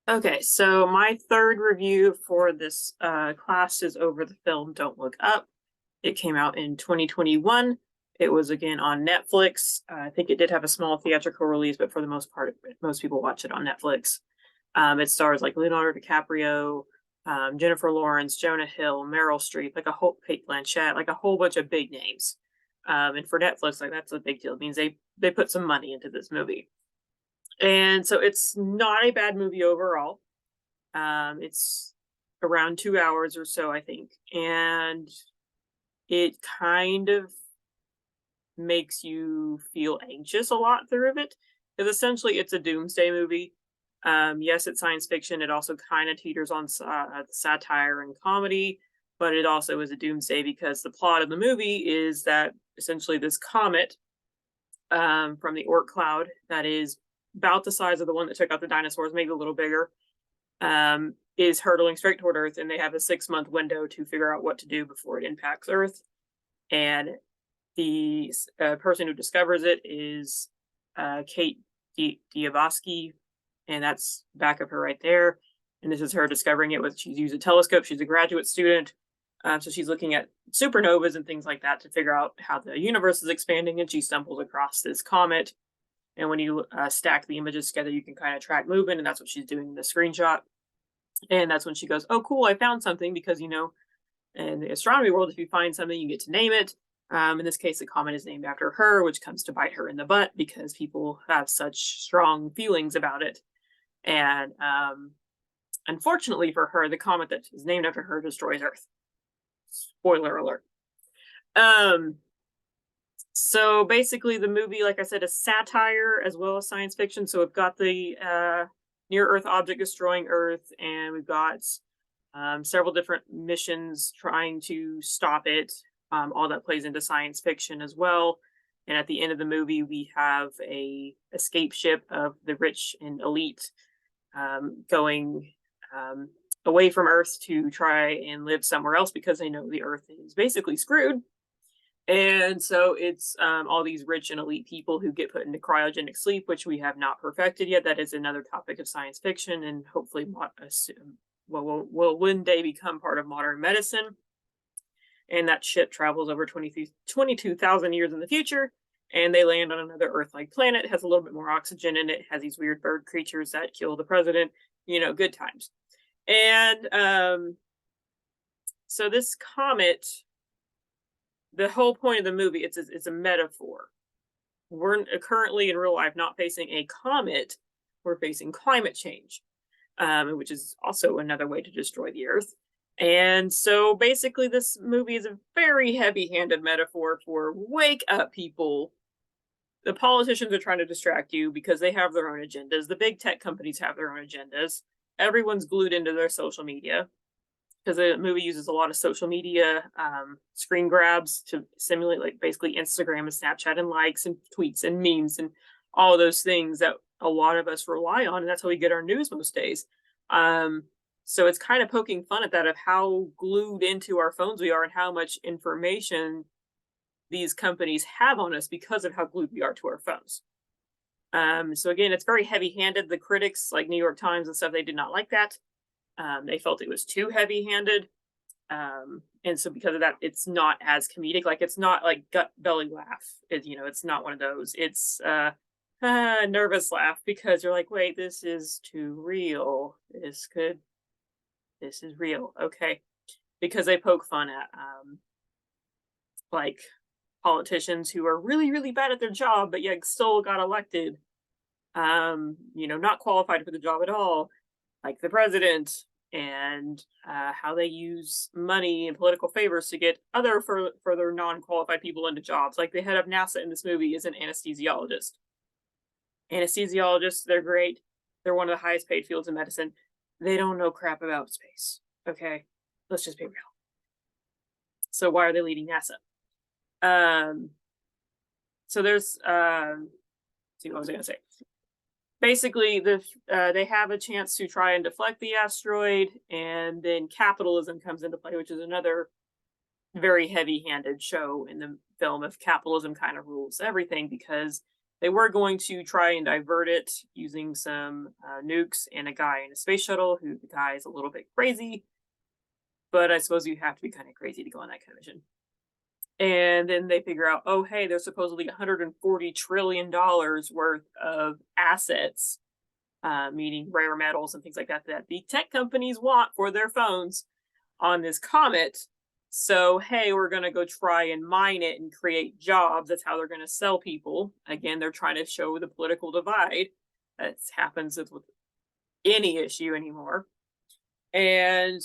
Okay, so my third review for this class is over the film Don't Look Up. It came out in 2021. It was again on Netflix. I think it did have a small theatrical release, but for the most part, most people watch it on Netflix. It stars like Leonardo DiCaprio, Jennifer Lawrence, Jonah Hill, Meryl Streep, like a whole Kate Blanchett, like a whole bunch of big names. And for Netflix, like that's a big deal. It means they put some money into this movie, and so it's not a bad movie overall. It's around 2 hours or so, I think, and it kind of makes you feel anxious a lot through it because essentially it's a doomsday movie. Yes, it's science fiction. It also kind of teeters on satire and comedy, but it also is a doomsday because the plot of the movie is that essentially this comet from the Oort cloud that is about the size of the one that took out the dinosaurs, maybe a little bigger, is hurtling straight toward Earth, and they have a 6 month window to figure out what to do before it impacts Earth. And the person who discovers it is Kate Diavosky, and that's back of her right there. And this is her discovering it with she's used a telescope. She's a graduate student, so she's looking at supernovas and things like that to figure out how the universe is expanding. And she stumbles across this comet. And when you stack the images together, you can kind of track movement, and that's what she's doing in the screenshot. And that's when she goes, "Oh, cool! I found something." Because in the astronomy world, if you find something, you get to name it. In this case, the comet is named after her, which comes to bite her in the butt because people have such strong feelings about it. And unfortunately for her, the comet that is named after her destroys Earth. Spoiler alert. Um, so basically, the movie, like I said, is satire as well as science fiction. So we've got the near Earth object destroying Earth, and we've got several different missions trying to stop it. All that plays into science fiction as well. And at the end of the movie, we have a escape ship of the rich and elite going away from Earth to try and live somewhere else because they know the Earth is basically screwed. And so it's all these rich and elite people who get put into cryogenic sleep, which we have not perfected yet. That is another topic of science fiction, and hopefully, will one day become part of modern medicine. And that ship travels over 22,000 years in the future, and they land on another Earth-like planet. It has a little bit more oxygen in it. Has these weird bird creatures that kill the president. Good times. And so this comet, the whole point of the movie, it's a metaphor. We're currently in real life not facing a comet, we're facing climate change, which is also another way to destroy the Earth. And so basically, this movie is a very heavy handed metaphor for wake up, people. The politicians are trying to distract you because they have their own agendas. The big tech companies have their own agendas. Everyone's glued into their social media because the movie uses a lot of social media screen grabs to simulate, like, basically Instagram and Snapchat and likes and tweets and memes and all those things that a lot of us rely on, and that's how we get our news most days. So it's kind of poking fun at that, of how glued into our phones we are and how much information these companies have on us because of how glued we are to our phones. So again, it's very heavy-handed. The critics, like New York Times and stuff, they did not like that. They felt it was too heavy-handed. And so because of that, it's not as comedic. Like, it's not like gut belly laugh. It's not one of those. It's nervous laugh because you're like, wait, this is too real. This is real. Okay. Because they poke fun at like politicians who are really, really bad at their job, but yet still got elected. Not qualified for the job at all, like the president, and how they use money and political favors to get other further non-qualified people into jobs. Like, the head of NASA in this movie is an anesthesiologist. Anesthesiologists, they're great. They're one of the highest paid fields in medicine. They don't know crap about space. Okay, let's just be real. So why are they leading NASA? So there's see, what was I gonna say? Basically, they have a chance to try and deflect the asteroid, and then capitalism comes into play, which is another very heavy-handed show in the film of capitalism kind of rules everything, because They were going to try and divert it using some nukes and a guy in a space shuttle who the guy is a little bit crazy, but I suppose you have to be kind of crazy to go on that kind of mission. And then they figure out, oh, hey, there's supposedly $140 trillion worth of assets, meaning rare metals and things like that, that the tech companies want for their phones on this comet. So, hey, we're going to go try and mine it and create jobs. That's how they're going to sell people. Again, they're trying to show the political divide. That happens with any issue anymore. And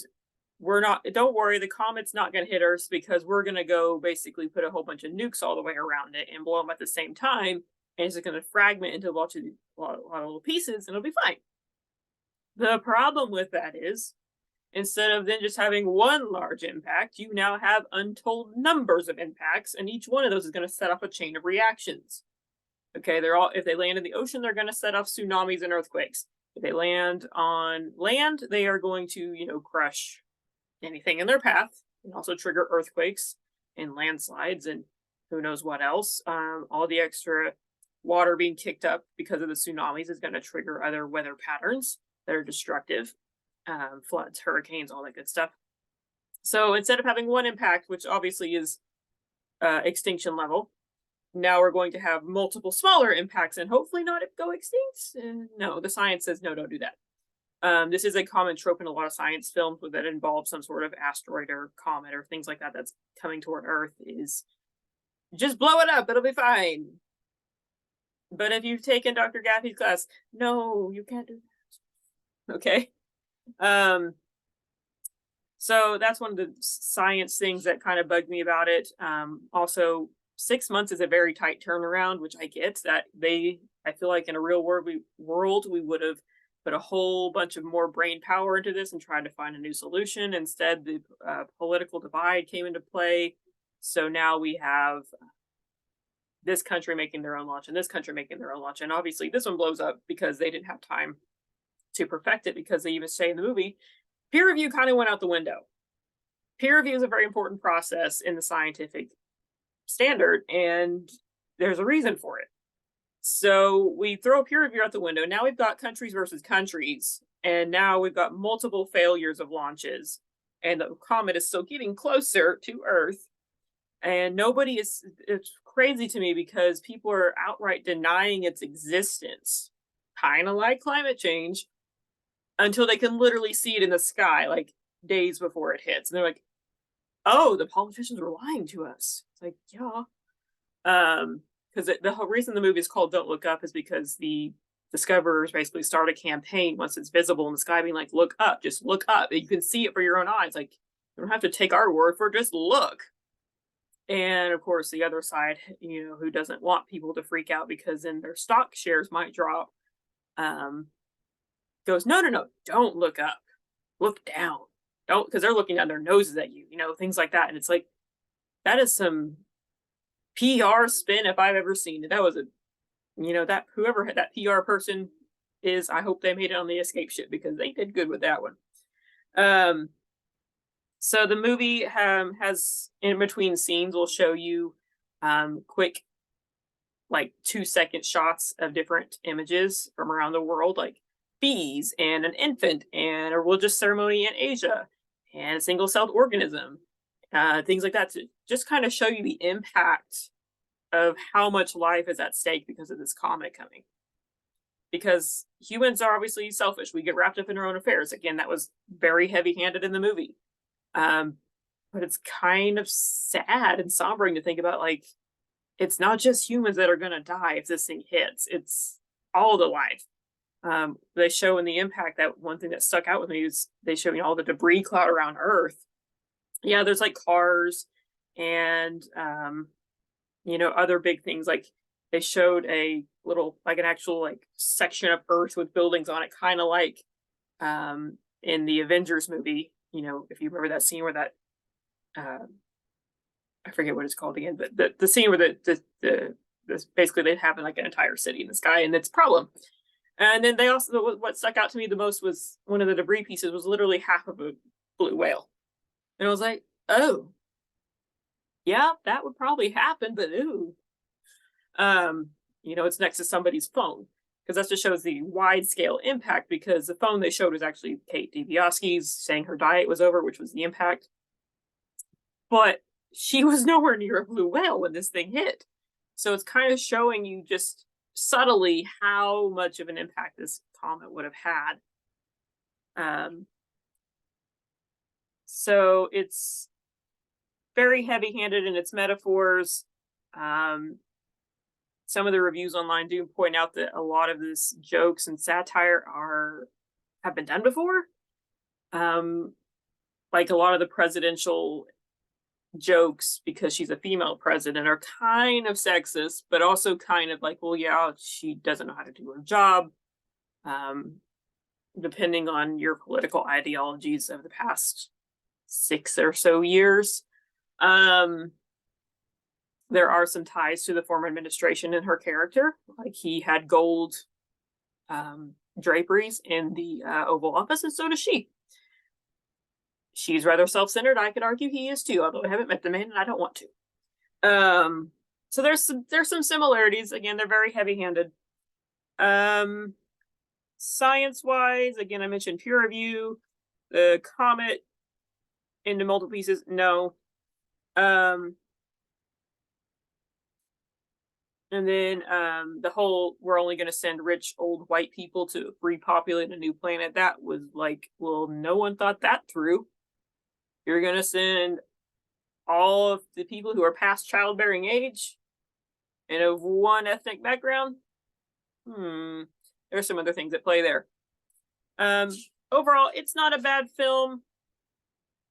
we're not, don't worry, the comet's not going to hit Earth because we're going to go basically put a whole bunch of nukes all the way around it and blow them at the same time. And it's just going to fragment into a lot of little pieces and it'll be fine. The problem with that is, instead of then just having one large impact, you now have untold numbers of impacts, and each one of those is going to set off a chain of reactions. Okay, they're all, if they land in the ocean, they're going to set off tsunamis and earthquakes. If they land on land, they are going to, crush anything in their path and also trigger earthquakes and landslides and who knows what else. All the extra water being kicked up because of the tsunamis is going to trigger other weather patterns that are destructive. Floods, hurricanes, all that good stuff. So instead of having one impact, which obviously is extinction level, now we're going to have multiple smaller impacts and hopefully not go extinct. No, the science says no, don't do that. This is a common trope in a lot of science films that involve some sort of asteroid or comet or things like that that's coming toward Earth, is just blow it up, it'll be fine. But if you've taken Dr. Gaffey's class, no, you can't do that. Okay. So that's one of the science things that kind of bugged me about it. Also, 6 months is a very tight turnaround, which I get that I feel like in a real world we would have put a whole bunch of more brain power into this and tried to find a new solution. Instead, the political divide came into play. So now we have this country making their own launch and this country making their own launch. And obviously this one blows up because they didn't have time to perfect it, because they even say in the movie, peer review kind of went out the window. Peer review is a very important process in the scientific standard, and there's a reason for it. So we throw peer review out the window. Now we've got countries versus countries, and now we've got multiple failures of launches, and the comet is still getting closer to Earth. And it's crazy to me because people are outright denying its existence, kind of like climate change, until they can literally see it in the sky, like days before it hits. And they're like, oh, the politicians were lying to us. It's like, yeah. Because the whole reason the movie is called Don't Look Up is because the discoverers basically start a campaign once it's visible in the sky, being like, look up, just look up. You can see it for your own eyes. Like, you don't have to take our word for it, just look. And of course, the other side, who doesn't want people to freak out because then their stock shares might drop, goes, no, don't look up, look down. Don't, because they're looking down their noses at you, things like that. And it's like, that is some PR spin if I've ever seen it. That was that whoever that PR person is, I hope they made it on the escape ship because they did good with that one. So the movie has, in between scenes, will show you quick, like 2-second shots of different images from around the world, like bees and an infant and a religious ceremony in Asia and a single-celled organism, things like that, to just kind of show you the impact of how much life is at stake because of this comet coming. Because humans are obviously selfish. We get wrapped up in our own affairs. Again, that was very heavy-handed in the movie. But it's kind of sad and sombering to think about, like, it's not just humans that are going to die if this thing hits. It's all the life. They show in the impact, that one thing that stuck out with me is they show all the debris cloud around Earth. Yeah, there's like cars and, other big things. Like they showed a little, like an actual like section of Earth with buildings on it, kind of like in the Avengers movie. If you remember that scene where that, I forget what it's called again, but the scene where basically they have like an entire city in the sky and it's a problem. And then they also, what stuck out to me the most was one of the debris pieces was literally half of a blue whale. And I was like, oh, yeah, that would probably happen, but ooh. You know, it's next to somebody's phone, because that just shows the wide scale impact, because the phone they showed was actually Kate DiBiase's saying her diet was over, which was the impact. But she was nowhere near a blue whale when this thing hit. So it's kind of showing you just subtly how much of an impact this comet would have had. So it's very heavy-handed in its metaphors. Some of the reviews online do point out that a lot of this jokes and satire have been done before. Like a lot of the presidential jokes, because she's a female president, are kind of sexist, but also kind of like, well, yeah, she doesn't know how to do her job. Depending on your political ideologies of the past 6 or so years. There are some ties to the former administration in her character. Like, he had gold draperies in the Oval Office, and so does she. She's rather self-centered. I could argue he is too, although I haven't met the man and I don't want to. So there's some similarities. Again, they're very heavy-handed. Science-wise, again, I mentioned peer review. The comet into multiple pieces, no. And then the whole we're only going to send rich old white people to repopulate a new planet, that was like, well, no one thought that through. You're going to send all of the people who are past childbearing age and of one ethnic background? There's some other things at play there. Overall, it's not a bad film.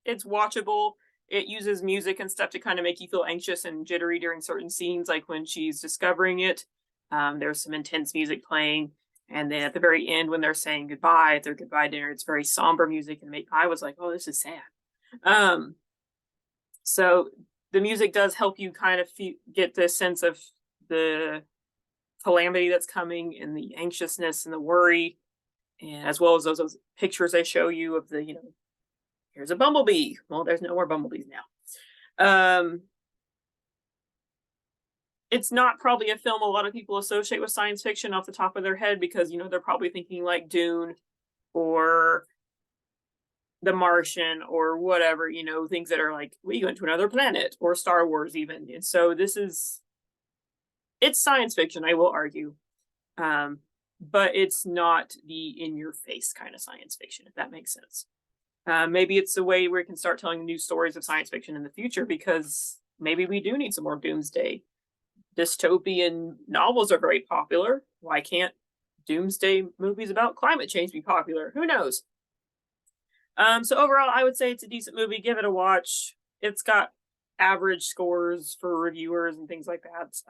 It's watchable. It uses music and stuff to kind of make you feel anxious and jittery during certain scenes, like when she's discovering it. There's some intense music playing. And then at the very end, when they're saying goodbye at their goodbye dinner, it's very somber music. And I was like, oh, this is sad. So the music does help you kind of get this sense of the calamity that's coming and the anxiousness and the worry, and as well as those pictures they show you of the, here's a bumblebee. Well, there's no more bumblebees now. It's not probably a film a lot of people associate with science fiction off the top of their head, because, they're probably thinking like Dune or The Martian or whatever, things that are like, we go into another planet, or Star Wars even. And so it's science fiction, I will argue. But it's not the in-your-face kind of science fiction, if that makes sense. Maybe it's a way where we can start telling new stories of science fiction in the future, because maybe we do need some more doomsday. Dystopian novels are very popular. Why can't doomsday movies about climate change be popular? Who knows? So overall, I would say it's a decent movie. Give it a watch. It's got average scores for reviewers and things like that.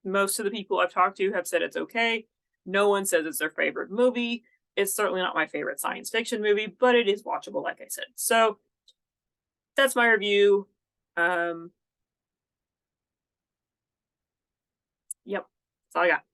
Most of the people I've talked to have said it's okay. No one says it's their favorite movie. It's certainly not my favorite science fiction movie, but it is watchable, like I said. So that's my review. Yep, that's all I got.